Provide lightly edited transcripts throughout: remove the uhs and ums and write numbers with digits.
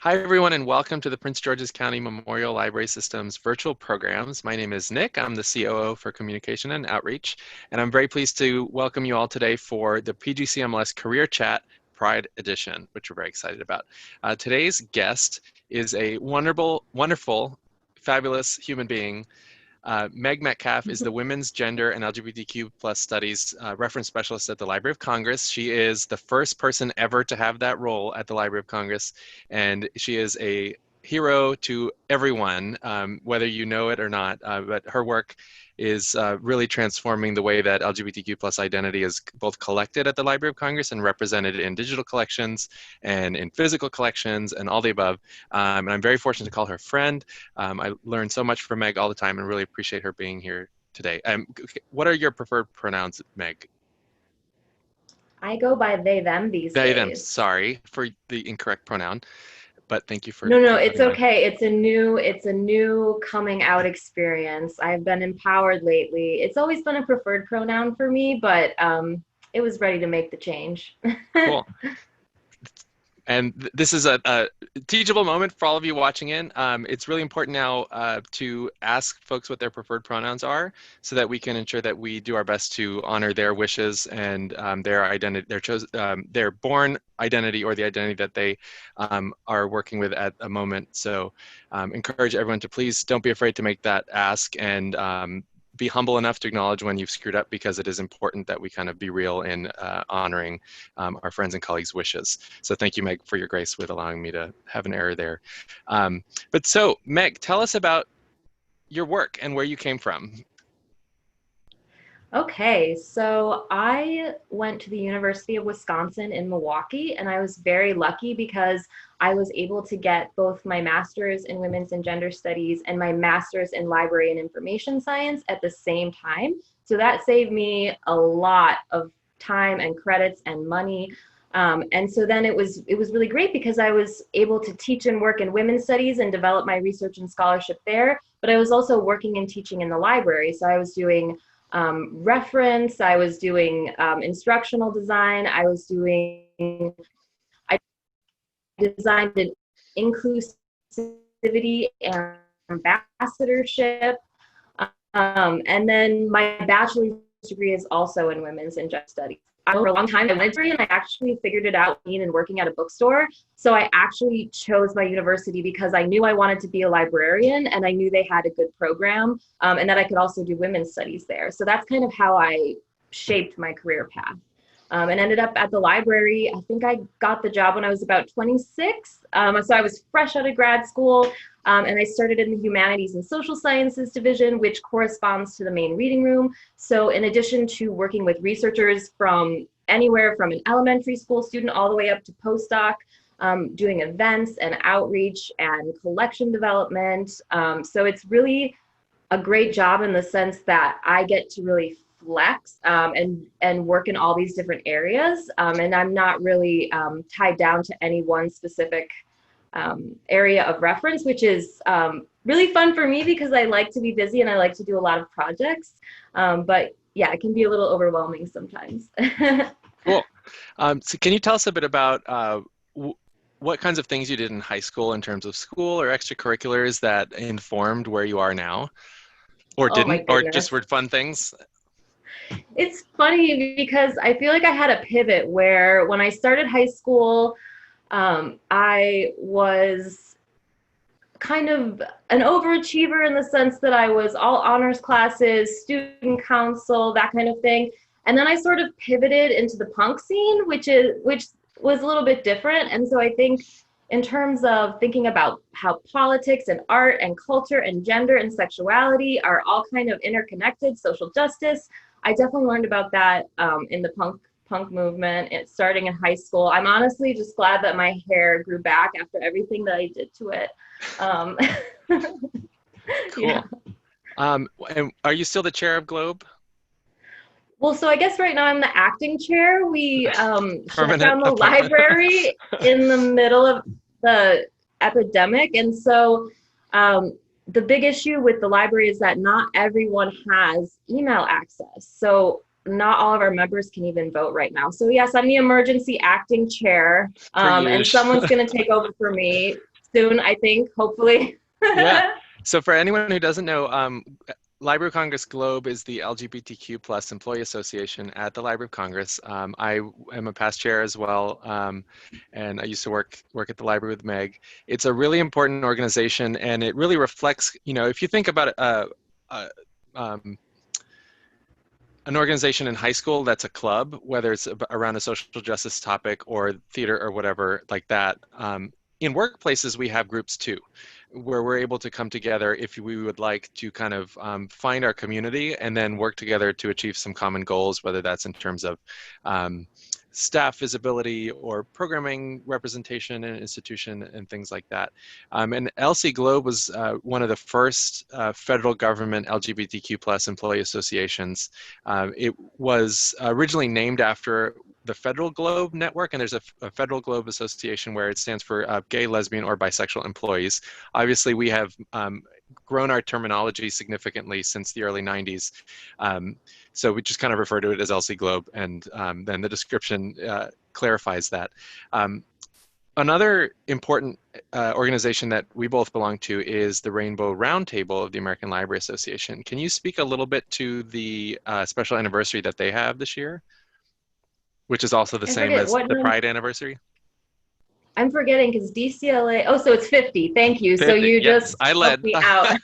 Hi, everyone, and welcome to the Prince George's County Memorial Library System's virtual programs. My name is Nick. I'm the COO for Communication and Outreach, and I'm very pleased to welcome you all today for the PGCMLS Career Chat Pride Edition, which we're very excited about. Today's guest is a wonderful, fabulous human being. Meg Metcalf is the Women's Gender and LGBTQ plus Studies Reference Specialist at the Library of Congress. She is the first person ever to have that role at the Library of Congress, and she is a hero to everyone, whether you know it or not. But her work is really transforming the way that LGBTQ plus identity is both collected at the Library of Congress and represented in digital collections and in physical collections and all the above. And I'm very fortunate to call her friend. I learn so much from Meg all the time and really appreciate her being here today. What are your preferred pronouns, Meg? I go by they, them these They, days. them. Sorry for the incorrect pronoun, but thank you for. No, it's okay. It's a new coming out experience. I've been empowered lately. It's always been a preferred pronoun for me, but it was ready to make the change. Cool. And this is a teachable moment for all of you watching in. It's really important now to ask folks what their preferred pronouns are so that we can ensure that we do our best to honor their wishes and their identity, their born identity or the identity that they are working with at a moment. So encourage everyone to please don't be afraid to make that ask and be humble enough to acknowledge when you've screwed up, because it is important that we kind of be real in honoring our friends and colleagues' wishes. So thank you, Meg, for your grace with allowing me to have an error there. But so, Meg, tell us about your work and where you came from. Okay, so I went to the University of Wisconsin in Milwaukee, and I was very lucky because I was able to get both my master's in women's and gender studies and my master's in library and information science at the same time. So that saved me a lot of time and credits and money. And so then it was really great because I was able to teach and work in women's studies and develop my research and scholarship there. But I was also working and teaching in the library. So I was doing reference, I was doing instructional design, I designed an inclusivity and ambassadorship. And then my bachelor's degree is also in women's and gender studies. For a long time, I wanted to, and I actually figured it out being and working at a bookstore. So I actually chose my university because I knew I wanted to be a librarian, and I knew they had a good program, and that I could also do women's studies there. So that's kind of how I shaped my career path. And ended up at the library. I think I got the job when I was about 26. So I was fresh out of grad school, and I started in the Humanities and Social Sciences division, which corresponds to the main reading room. So in addition to working with researchers from anywhere from an elementary school student all the way up to postdoc, doing events and outreach and collection development. So it's really a great job in the sense that I get to really flex and work in all these different areas. And I'm not really tied down to any one specific area of reference, which is really fun for me because I like to be busy and I like to do a lot of projects. But yeah, it can be a little overwhelming sometimes. Cool. So can you tell us a bit about what kinds of things you did in high school in terms of school or extracurriculars that informed where you are now? Or didn't, or just were fun things? It's funny because I feel like I had a pivot where when I started high school, I was kind of an overachiever in the sense that I was all honors classes, student council, that kind of thing. And then I sort of pivoted into the punk scene, which was a little bit different. And so I think in terms of thinking about how politics and art and culture and gender and sexuality are all kind of interconnected, social justice, I definitely learned about that in the punk movement starting in high school. I'm honestly just glad that my hair grew back after everything that I did to it. Cool. Yeah. And are you still the chair of Globe? Well, so I guess right now I'm the acting chair. We shut down the library in the middle of the epidemic. And so the big issue with the library is that not everyone has email access. So not all of our members can even vote right now. So yes, I'm the emergency acting chair, and someone's going to take over for me. soon, I think, hopefully. Yeah. So for anyone who doesn't know, Library of Congress Globe is the LGBTQ plus employee association at the Library of Congress. I am a past chair as well, and I used to work at the library with Meg. It's a really important organization, and it really reflects, if you think about it, um, an organization in high school that's a club, whether it's around a social justice topic or theater or whatever like that. In workplaces, we have groups too, where we're able to come together if we would like to kind of find our community and then work together to achieve some common goals, whether that's in terms of staff visibility or programming representation in an institution and things like that. And LC Globe was one of the first federal government LGBTQ plus employee associations. It was originally named after the Federal Globe Network, and there's a Federal Globe Association where it stands for gay, lesbian, or bisexual employees. Obviously, we have grown our terminology significantly since the early 90s. So we just kind of refer to it as LC Globe, and then the description clarifies that. Another important organization that we both belong to is the Rainbow Roundtable of the American Library Association. Can you speak a little bit to the special anniversary that they have this year, which is also the same as the Pride anniversary? I'm forgetting because DCLA, oh, so it's 50. Thank you. 50, so you yes, just I led me out.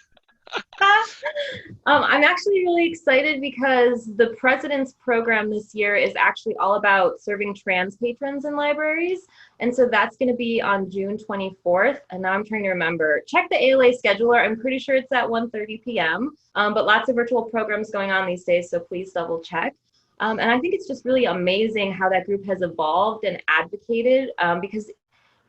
I'm actually really excited because the president's program this year is actually all about serving trans patrons in libraries. And so that's going to be on June 24th. And now I'm trying to remember. Check the ALA scheduler. I'm pretty sure it's at 1:30 p.m. But lots of virtual programs going on these days, so please double check. And I think it's just really amazing how that group has evolved and advocated because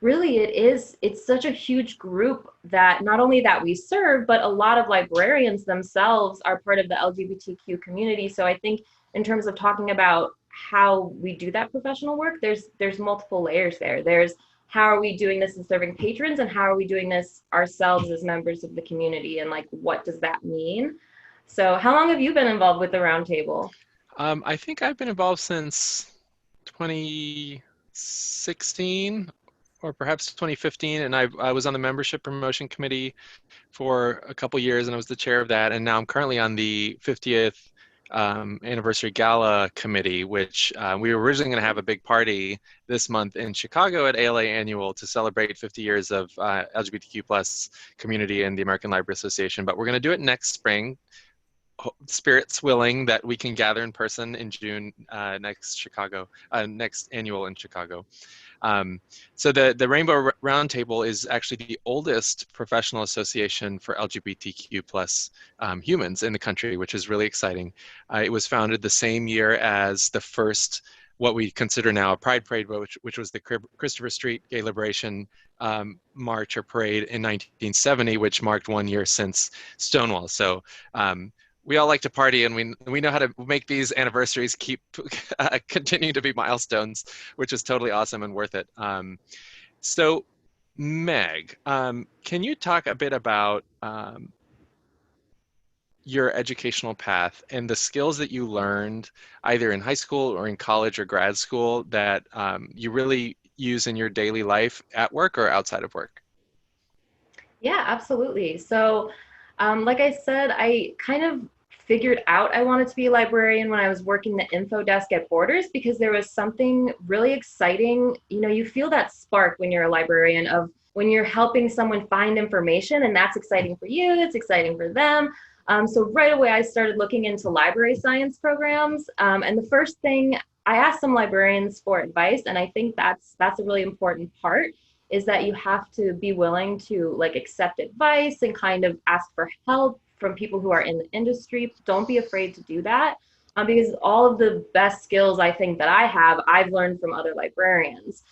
really it's such a huge group that not only that we serve, but a lot of librarians themselves are part of the LGBTQ community. So I think in terms of talking about how we do that professional work, there's multiple layers there. There's how are we doing this and serving patrons, and how are we doing this ourselves as members of the community, and like what does that mean? So how long have you been involved with the roundtable? I think I've been involved since 2016 or perhaps 2015, and I was on the membership promotion committee for a couple years, and I was the chair of that, and now I'm currently on the 50th anniversary gala committee, which we were originally going to have a big party this month in Chicago at ALA Annual to celebrate 50 years of LGBTQ plus community in the American Library Association, but we're going to do it next spring. Spirits willing that we can gather in person in June next annual in Chicago. So the Rainbow Roundtable is actually the oldest professional association for LGBTQ plus humans in the country, which is really exciting. It was founded the same year as the first, what we consider now a Pride Parade, which was the Christopher Street Gay Liberation March or Parade in 1970, which marked 1 year since Stonewall. So we all like to party, and we know how to make these anniversaries keep continue to be milestones, which is totally awesome and worth it. So Meg, can you talk a bit about your educational path and the skills that you learned either in high school or in college or grad school that you really use in your daily life at work or outside of work? Yeah, absolutely. So like I said, I kind of figured out I wanted to be a librarian when I was working the info desk at Borders, because there was something really exciting. You know, you feel that spark when you're a librarian of when you're helping someone find information, and that's exciting for you, it's exciting for them. So right away, I started looking into library science programs. And the first thing, I asked some librarians for advice, and I think that's a really important part, is that you have to be willing to like accept advice and kind of ask for help from people who are in the industry. Don't be afraid to do that, because all of the best skills I think that I have, I've learned from other librarians.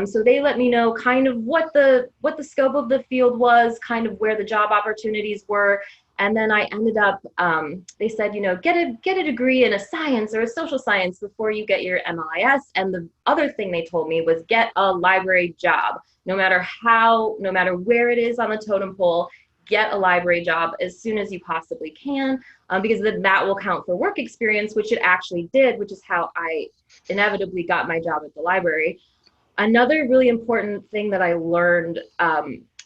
So they let me know kind of what the scope of the field was, kind of where the job opportunities were. And then I ended up, they said, you know, get a degree in a science or a social science before you get your MLIS. And the other thing they told me was get a library job, no matter where it is on the totem pole. Get a library job as soon as you possibly can, because then that will count for work experience, which it actually did, which is how I inevitably got my job at the library. Another really important thing that I learned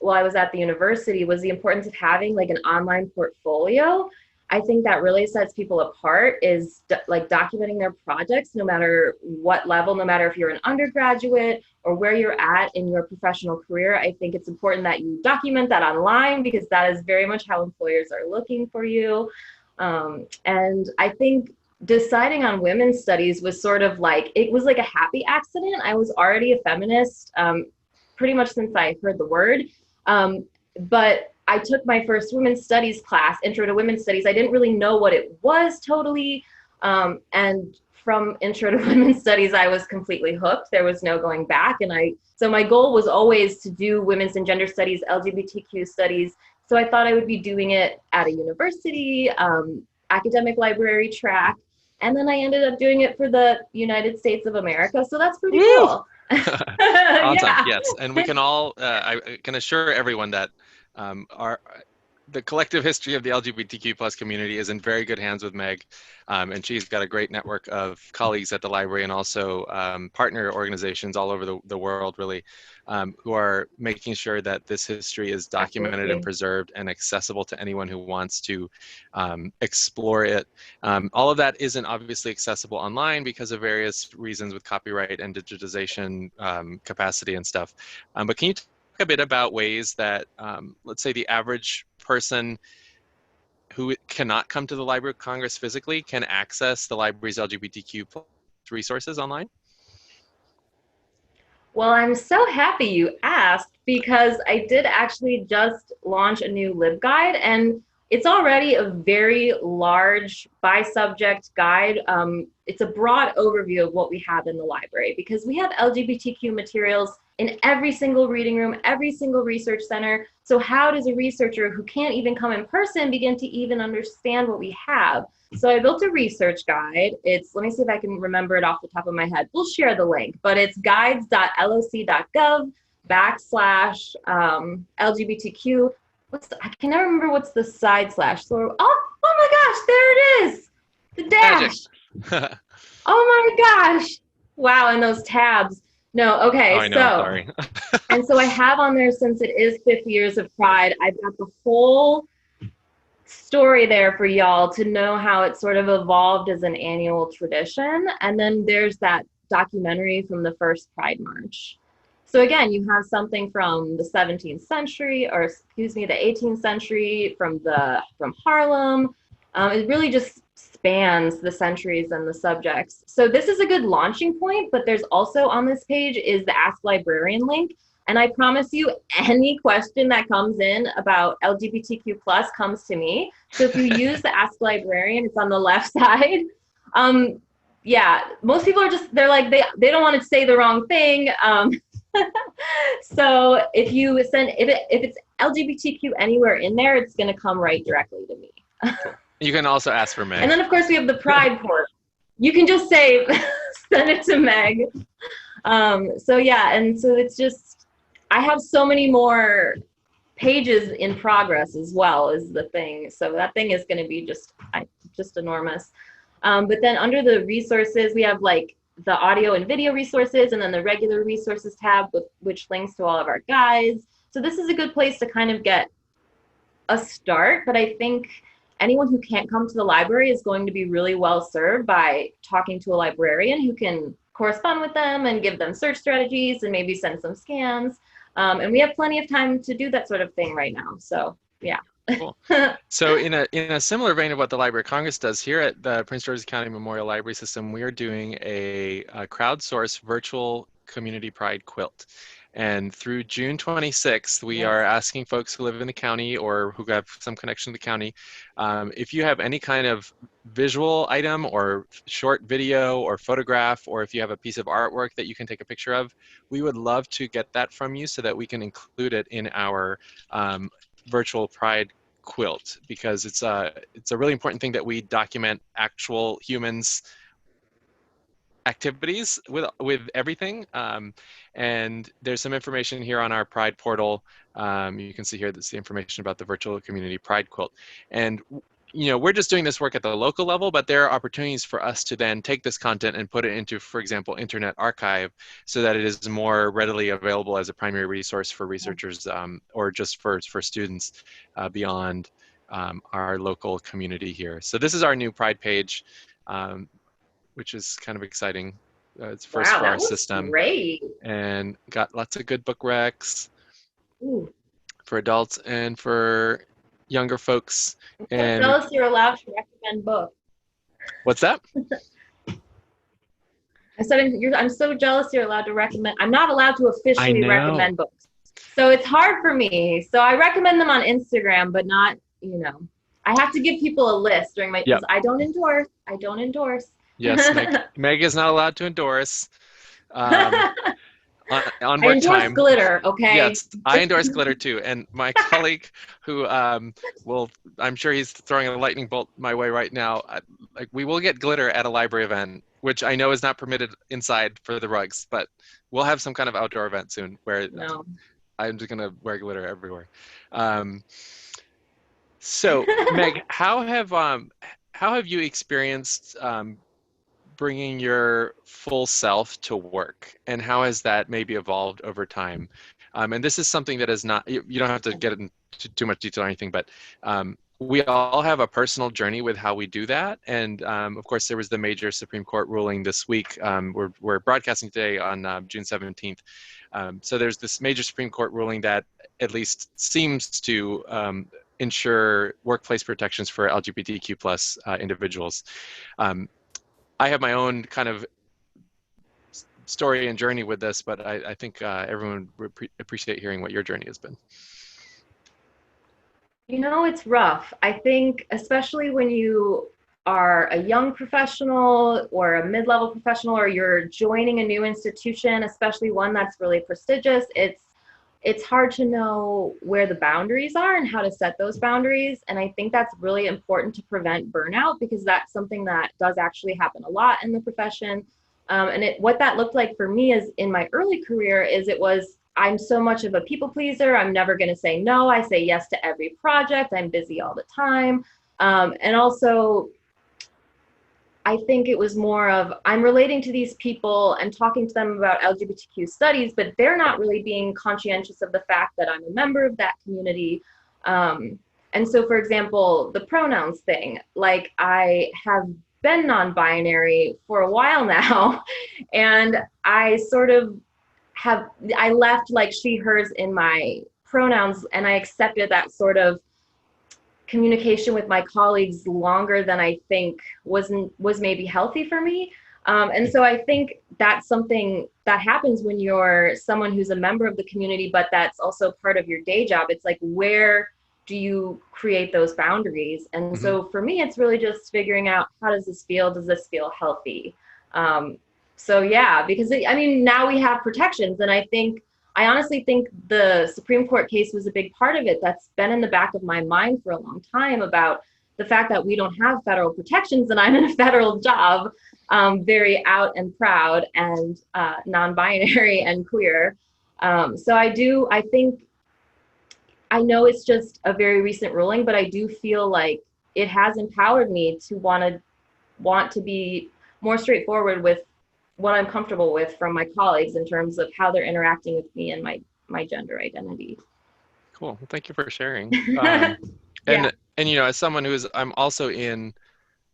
while I was at the university was the importance of having like an online portfolio. I think that really sets people apart is like documenting their projects, no matter what level, no matter if you're an undergraduate or where you're at in your professional career. I think it's important that you document that online because that is very much how employers are looking for you. And I think deciding on women's studies was sort of like, it was like a happy accident. I was already a feminist pretty much since I heard the word. But I took my first women's studies class, Intro to Women's Studies. I didn't really know what it was totally. And from Intro to Women's Studies, I was completely hooked. There was no going back. So my goal was always to do women's and gender studies, LGBTQ studies. So I thought I would be doing it at a university, academic library track. And then I ended up doing it for the United States of America. So that's pretty cool. Awesome. Yeah. Yes. And we can all, I can assure everyone that the collective history of the LGBTQ plus community is in very good hands with Meg. And she's got a great network of colleagues at the library and also partner organizations all over the world, really, who are making sure that this history is documented Absolutely. and preserved and accessible to anyone who wants to explore it. All of that isn't obviously accessible online because of various reasons with copyright and digitization capacity and stuff. But can you talk a bit about ways that, let's say, the average person who cannot come to the Library of Congress physically can access the library's LGBTQ resources online? Well, I'm so happy you asked because I did actually just launch a new LibGuide, and it's already a very large by subject guide. It's a broad overview of what we have in the library because we have LGBTQ materials in every single reading room, every single research center. So how does a researcher who can't even come in person begin to even understand what we have? So I built a research guide. Let me see if I can remember it off the top of my head. We'll share the link, but it's guides.loc.gov/LGBTQ. I can never remember what's the / So, oh my gosh, there it is. The dash. Oh my gosh. Wow, and those tabs. No, okay, oh, I know, sorry. And so I have on there, since it is 50 years of Pride, I've got the whole story there for y'all to know how it sort of evolved as an annual tradition. And then there's that documentary from the first Pride March. So again, you have something from the 17th century, or excuse me, the 18th century from Harlem. It really just spans the centuries and the subjects. So this is a good launching point, but there's also on this page is the Ask Librarian link. And I promise you, any question that comes in about LGBTQ plus comes to me. So if you use the Ask Librarian, it's on the left side. Yeah, most people are just, they're like, they don't want to say the wrong thing. So if you send, if it's LGBTQ anywhere in there, it's going to come right directly to me. Cool. You can also ask for Meg. And then of course we have the Pride port. You can just say, send it to Meg. So yeah, and so it's just, I have so many more pages in progress as well is the thing. So that thing is going to be just enormous. But then under the resources, we have like the audio and video resources, and then the regular resources tab, which links to all of our guides. So this is a good place to kind of get a start. But I think anyone who can't come to the library is going to be really well served by talking to a librarian who can correspond with them and give them search strategies and maybe send some scans. And we have plenty of time to do that sort of thing right now. So yeah. Cool. So in a similar vein of what the Library of Congress does here at the Prince George's County Memorial Library System, we are doing a crowdsourced virtual community pride quilt. And through June 26th, we are asking folks who live in the county or who have some connection to the county, if you have any kind of visual item or short video or photograph, or if you have a piece of artwork that you can take a picture of, we would love to get that from you so that we can include it in our virtual pride quilt, because it's a really important thing that we document actual humans activities with everything. And there's some information here on our Pride portal. You can see here that's the information about the virtual community Pride quilt. And we're just doing this work at the local level, but there are opportunities for us to then take this content and put it into, for example, Internet Archive, so that it is more readily available as a primary resource for researchers, or just for students beyond our local community here. So this is our new Pride page, which is kind of exciting. It's first Wow, for our that looks system, great. and got lots of good book recs Ooh. for adults and for younger folks. I'm so And jealous you're allowed to recommend books. what's that? I said I'm so jealous you're allowed to recommend. I'm not allowed to I officially know. recommend books. So it's hard for me. So I recommend them on Instagram, but not, I have to give people a list during my, Yep. I don't endorse. I don't endorse. Yes, Meg is not allowed to endorse on I work endorse time. glitter, okay? Yes, I endorse glitter too. And my colleague, who I'm sure he's throwing a lightning bolt my way right now. We will get glitter at a library event, which I know is not permitted inside for the rugs, but we'll have some kind of outdoor event soon where No. I'm just gonna wear glitter everywhere. So Meg, how have you experienced bringing your full self to work, and how has that maybe evolved over time? And this is something that is not, you don't have to get into too much detail or anything, but we all have a personal journey with how we do that. And of course, there was the major Supreme Court ruling this week. We're broadcasting today on June 17th. So there's this major Supreme Court ruling that at least seems to ensure workplace protections for LGBTQ plus individuals. I have my own kind of story and journey with this, but I think everyone would appreciate hearing what your journey has been. It's rough. I think, especially when you are a young professional or a mid-level professional, or you're joining a new institution, especially one that's really prestigious, it's hard to know where the boundaries are and how to set those boundaries. And I think that's really important to prevent burnout, because that's something that does actually happen a lot in the profession. What that looked like for me is in my early career is I'm so much of a people pleaser. I'm never going to say no. I say yes to every project. I'm busy all the time. And also, I think it was more of, I'm relating to these people and talking to them about LGBTQ studies, but they're not really being conscientious of the fact that I'm a member of that community. And so, for example, the pronouns thing, like I have been non-binary for a while now, and I sort of I left like she, hers in my pronouns, and I accepted that sort of communication with my colleagues longer than I think was maybe healthy for me. And so I think that's something that happens when you're someone who's a member of the community, but that's also part of your day job. It's like, where do you create those boundaries? And so for me, it's really just figuring out, how does this feel? Does this feel healthy? So yeah, because now we have protections, and I honestly think the Supreme Court case was a big part of it. That's been in the back of my mind for a long time, about the fact that we don't have federal protections, and I'm in a federal job, very out and proud and non-binary and queer. So I know it's just a very recent ruling, but I do feel like it has empowered me to want to be more straightforward with what I'm comfortable with from my colleagues in terms of how they're interacting with me and my gender identity. Cool. Well, thank you for sharing. Yeah. And as someone I'm also in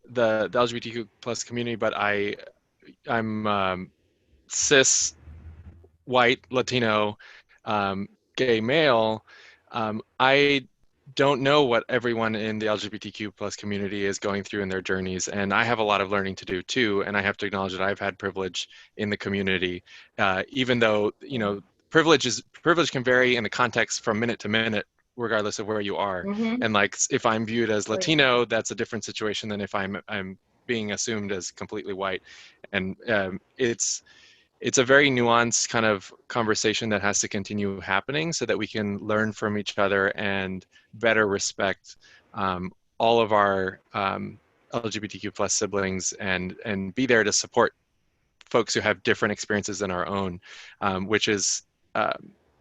the LGBTQ plus community, but I'm cis, white, Latino, gay male. I don't know what everyone in the LGBTQ plus community is going through in their journeys, and I have a lot of learning to do too. And I have to acknowledge that I've had privilege in the community, even though privilege can vary in the context from minute to minute, regardless of where you are. And like, if I'm viewed as Latino, that's a different situation than if I'm being assumed as completely white. And it's a very nuanced kind of conversation that has to continue happening, so that we can learn from each other and better respect all of our LGBTQ plus siblings, and be there to support folks who have different experiences than our own, which is,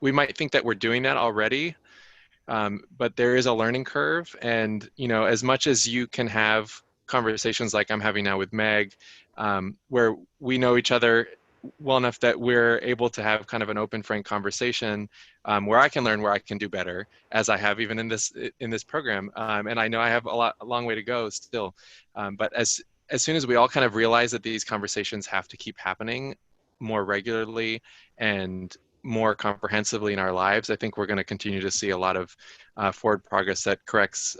we might think that we're doing that already, but there is a learning curve. And, you know, as much as you can have conversations like I'm having now with Meg, where we know each other well enough that we're able to have kind of an open, frank conversation, where I can learn, where I can do better, as I have even in this program. And I know I have a long way to go still. But as soon as we all kind of realize that these conversations have to keep happening more regularly and more comprehensively in our lives, I think we're going to continue to see a lot of forward progress that corrects,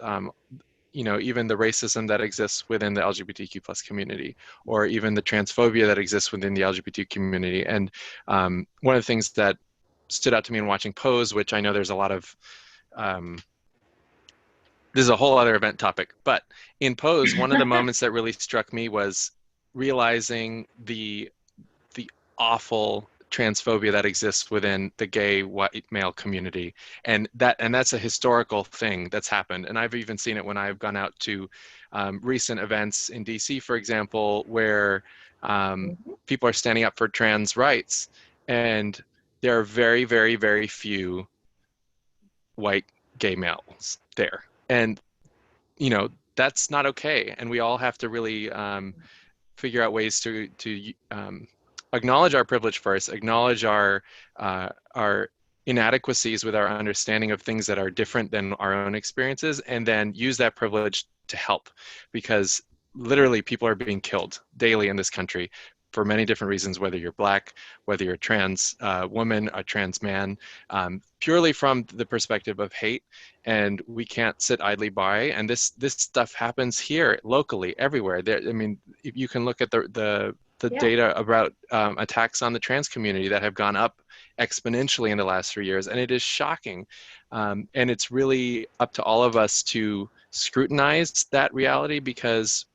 you know, even the racism that exists within the LGBTQ plus community, or even the transphobia that exists within the LGBT community. And one of the things that stood out to me in watching Pose, which I know there's a lot of, this is a whole other event topic, but in Pose, one of the moments that really struck me was realizing the awful transphobia that exists within the gay white male community, and that's a historical thing that's happened. And I've even seen it when I've gone out to recent events in DC, for example, where people are standing up for trans rights, and there are very, very, very few white gay males there. And, you know, that's not okay. And we all have to really figure out ways to acknowledge our privilege first, acknowledge our inadequacies with our understanding of things that are different than our own experiences, and then use that privilege to help, because literally people are being killed daily in this country for many different reasons, whether you're Black, whether you're a trans woman, a trans man, purely from the perspective of hate. And we can't sit idly by. And this stuff happens here, locally, everywhere. There, I mean, if you can look at the data about attacks on the trans community that have gone up exponentially in the last 3 years, and it is shocking. And it's really up to all of us to scrutinize that reality, because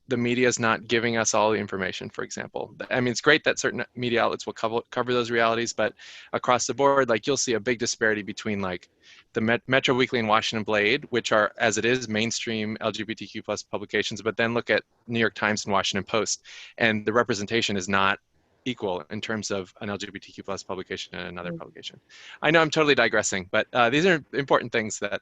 the media is not giving us all the information, for example. I mean, it's great that certain media outlets will cover those realities, but across the board, like, you'll see a big disparity between like the Metro Weekly and Washington Blade, which are, as it is, mainstream LGBTQ plus publications, but then look at New York Times and Washington Post, and the representation is not equal in terms of an LGBTQ plus publication and another publication. I know I'm totally digressing, but these are important things that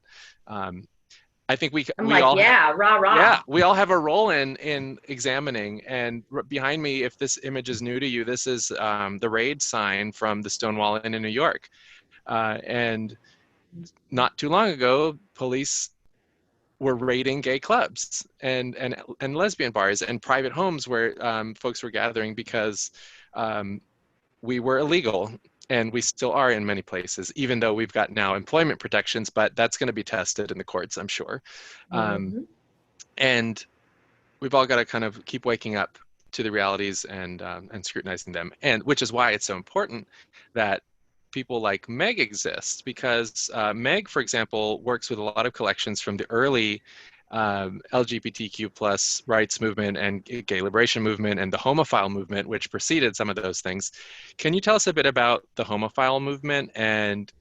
I think we all have a role in examining. And behind me, if this image is new to you, this is the raid sign from the Stonewall Inn in New York. And not too long ago, police were raiding gay clubs and lesbian bars and private homes where folks were gathering because we were illegal. And we still are in many places, even though we've got now employment protections, but that's going to be tested in the courts, I'm sure. And we've all got to kind of keep waking up to the realities and scrutinizing them. And which is why it's so important that people like Meg exist, because Meg, for example, works with a lot of collections from the early LGBTQ plus rights movement and gay liberation movement and the homophile movement, which preceded some of those things. Can you tell us a bit about the homophile movement and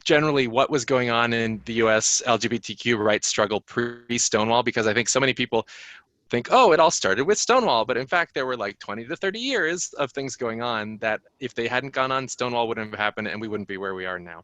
generally what was going on in the US LGBTQ rights struggle pre-Stonewall? Because I think so many people think, oh, it all started with Stonewall, but in fact there were like 20 to 30 years of things going on that if they hadn't gone on, Stonewall wouldn't have happened and we wouldn't be where we are now.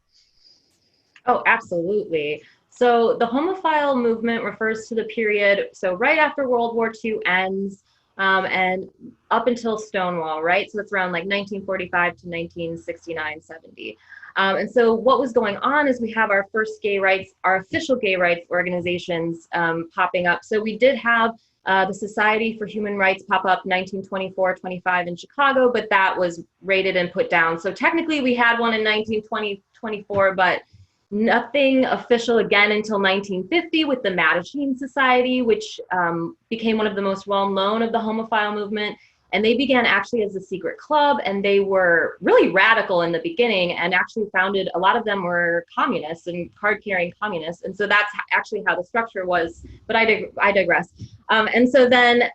Oh, absolutely. So the homophile movement refers to the period, so right after World War II ends and up until Stonewall, right? So it's around like 1945 to 1969, 70. And so what was going on is we have our first gay rights, our official gay rights organizations popping up. So we did have the Society for Human Rights pop up 1924-25 in Chicago, but that was raided and put down. So technically we had one in 1924, but nothing official again until 1950 with the Mattachine Society, which became one of the most well-known of the homophile movement. And they began actually as a secret club, and they were really radical in the beginning and actually founded, a lot of them were communists and card-carrying communists. And so that's actually how the structure was, but I digress. And so then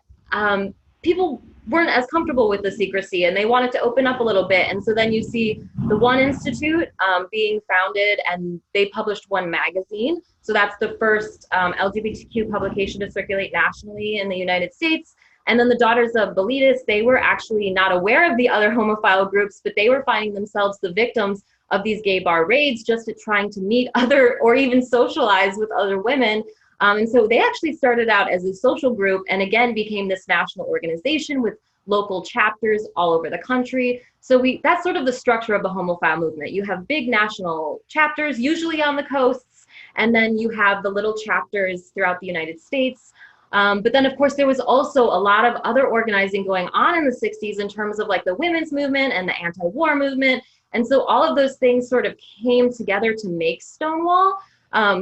people weren't as comfortable with the secrecy and they wanted to open up a little bit. And so then you see the One Institute being founded, and they published One magazine. So that's the first LGBTQ publication to circulate nationally in the United States. And then the Daughters of Bilitis, they were actually not aware of the other homophile groups, but they were finding themselves the victims of these gay bar raids just at trying to meet other or even socialize with other women. And so they actually started out as a social group and again became this national organization with local chapters all over the country. So that's sort of the structure of the homophile movement. You have big national chapters, usually on the coasts, and then you have the little chapters throughout the United States. But then, of course, there was also a lot of other organizing going on in the 60s in terms of like the women's movement and the anti-war movement. And so all of those things sort of came together to make Stonewall.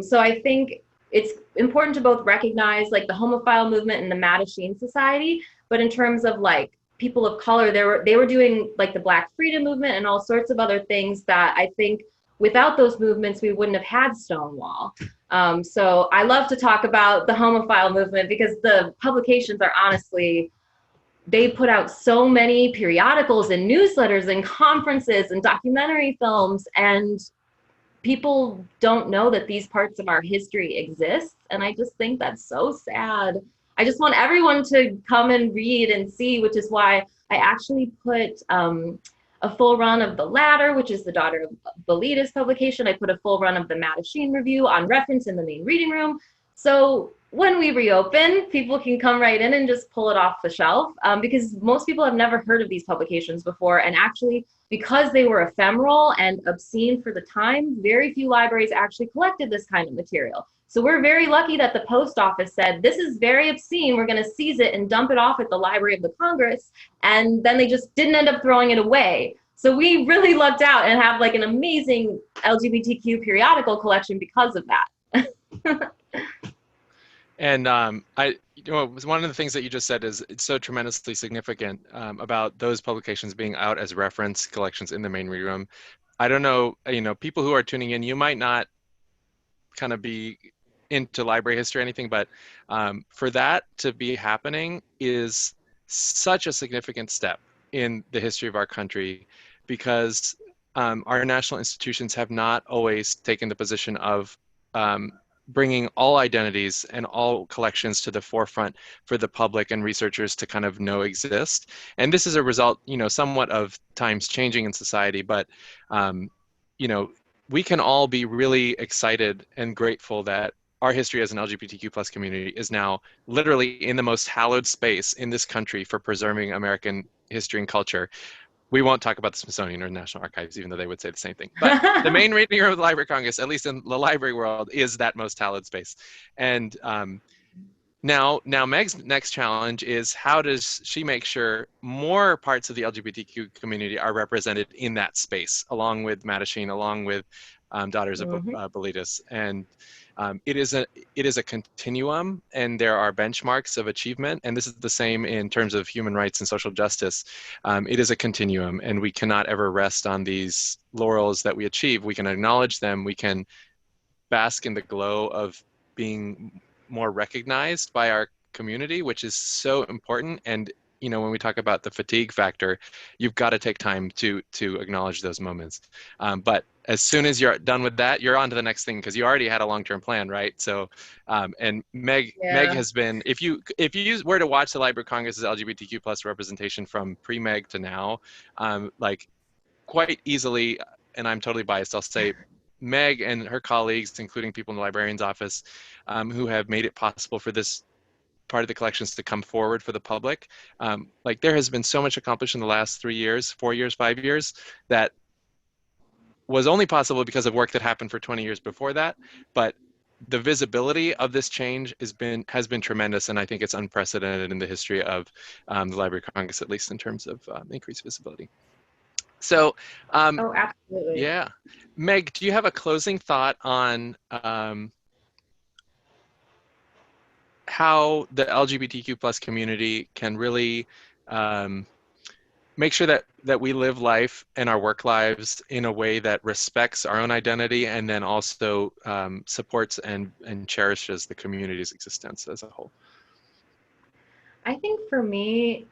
So I think it's important to both recognize like the homophile movement and the Mattachine Society, but in terms of like people of color, they were doing like the Black freedom movement and all sorts of other things that I think without those movements, we wouldn't have had Stonewall. So I love to talk about the homophile movement because the publications are honestly, they put out so many periodicals and newsletters and conferences and documentary films, and people don't know that these parts of our history exist. And I just think that's so sad. I just want everyone to come and read and see, which is why I actually put a full run of The Ladder, which is the daughter of Belita's publication. I put a full run of the Mattachine Review on reference in the main reading room. So when we reopen, people can come right in and just pull it off the shelf because most people have never heard of these publications before. And actually, because they were ephemeral and obscene for the time, very few libraries actually collected this kind of material. So we're very lucky that the post office said, this is very obscene, we're going to seize it and dump it off at the Library of the Congress. And then they just didn't end up throwing it away. So we really lucked out and have like an amazing LGBTQ periodical collection because of that. And one of the things that you just said is it's so tremendously significant about those publications being out as reference collections in the main reading room. I don't know, people who are tuning in, you might not kind of be into library history or anything, but for that to be happening is such a significant step in the history of our country because our national institutions have not always taken the position of bringing all identities and all collections to the forefront for the public and researchers to kind of know exist. And this is a result, somewhat of times changing in society, but, we can all be really excited and grateful that our history as an LGBTQ plus community is now literally in the most hallowed space in this country for preserving American history and culture. We won't talk about the Smithsonian or the National Archives, even though they would say the same thing. But the main reading room of the Library of Congress, at least in the library world, is that most hallowed space. And now Meg's next challenge is how does she make sure more parts of the LGBTQ community are represented in that space, along with Mattachine, along with Daughters of Belita's. And it is a continuum, and there are benchmarks of achievement, and this is the same in terms of human rights and social justice. It is a continuum, and we cannot ever rest on these laurels that we achieve. We can acknowledge them, we can bask in the glow of being more recognized by our community, which is so important. And when we talk about the fatigue factor, you've got to take time to acknowledge those moments. But as soon as you're done with that, you're on to the next thing because you already had a long-term plan, right? So, and Meg has been, if you were to watch the Library of Congress's LGBTQ plus representation from pre-Meg to now, like quite easily, and I'm totally biased, I'll say Meg and her colleagues, including people in the librarian's office, who have made it possible for this part of the collections to come forward for the public. Like there has been so much accomplished in the last 3 years, 4 years, 5 years that was only possible because of work that happened for 20 years before that. But the visibility of this change has been tremendous, and I think it's unprecedented in the history of the Library of Congress, at least in terms of increased visibility. So, Oh, absolutely. yeah. Meg, do you have a closing thought on how the LGBTQ plus community can really make sure that we live life and our work lives in a way that respects our own identity and then also supports and cherishes the community's existence as a whole? I think for me,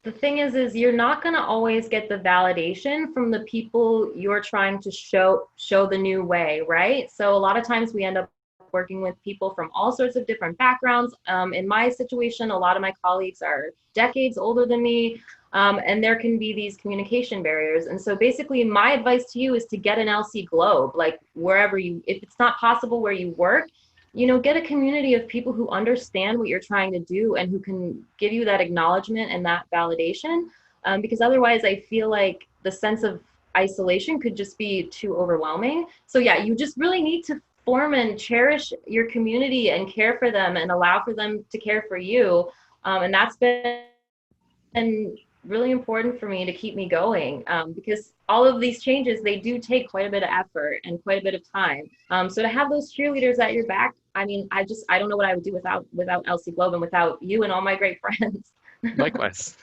the thing is you're not going to always get the validation from the people you're trying to show the new way, right? So a lot of times we end up working with people from all sorts of different backgrounds. In my situation, a lot of my colleagues are decades older than me, and there can be these communication barriers. And so basically my advice to you is to get an LC Globe, like wherever you, if it's not possible where you work, you know, get a community of people who understand what you're trying to do and who can give you that acknowledgement and that validation. Because otherwise I feel like the sense of isolation could just be too overwhelming. So yeah, you just really need to form and cherish your community and care for them and allow for them to care for you. And that's been really important for me to keep me going, because all of these changes, they do take quite a bit of effort and quite a bit of time. So to have those cheerleaders at your back, I mean, I don't know what I would do without LC Globe and without you and all my great friends. Likewise.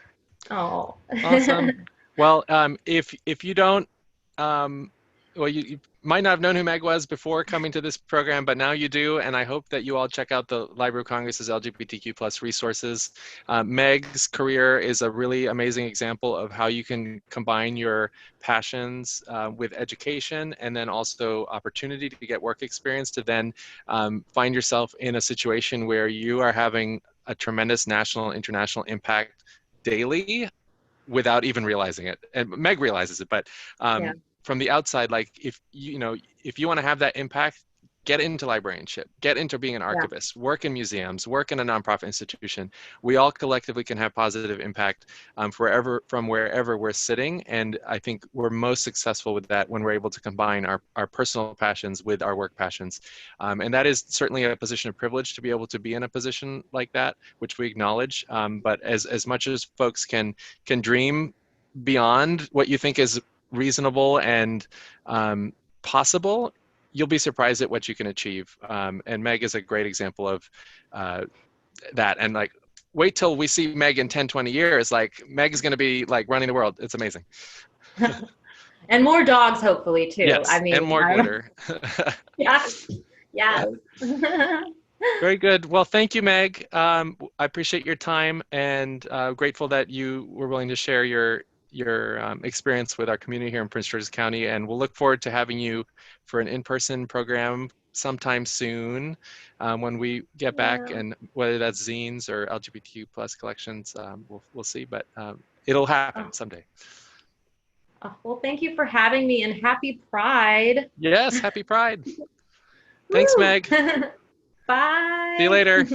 Oh, Awesome. Well, if you don't, well, you might not have known who Meg was before coming to this program, but now you do, and I hope that you all check out the Library of Congress's LGBTQ plus resources. Meg's career is a really amazing example of how you can combine your passions with education and then also opportunity to get work experience to then find yourself in a situation where you are having a tremendous national, international impact daily without even realizing it. And Meg realizes it, but yeah. from the outside, like if you know, if you want to have that impact, get into librarianship, get into being an archivist, work in museums, work in a nonprofit institution. We all collectively can have positive impact from wherever we're sitting. And I think we're most successful with that when we're able to combine our personal passions with our work passions. And that is certainly a position of privilege to be able to be in a position like that, which we acknowledge. But as much as folks can dream beyond what you think is reasonable and possible, you'll be surprised at what you can achieve. And Meg is a great example of that. And like, wait till we see Meg in 10, 20 years. Like, Meg is going to be like running the world. It's amazing. And more dogs, hopefully, too. Yes, I mean, and more glitter. Yes. Yes. Very good. Well, thank you, Meg. I appreciate your time and grateful that you were willing to share your experience with our community here in Prince George's County. And we'll look forward to having you for an in-person program sometime soon when we get back, and whether that's zines or LGBTQ plus collections, we'll see, but it'll happen someday. Well, thank you for having me, and happy Pride. Yes, happy Pride. Thanks, Meg. Bye. See you later.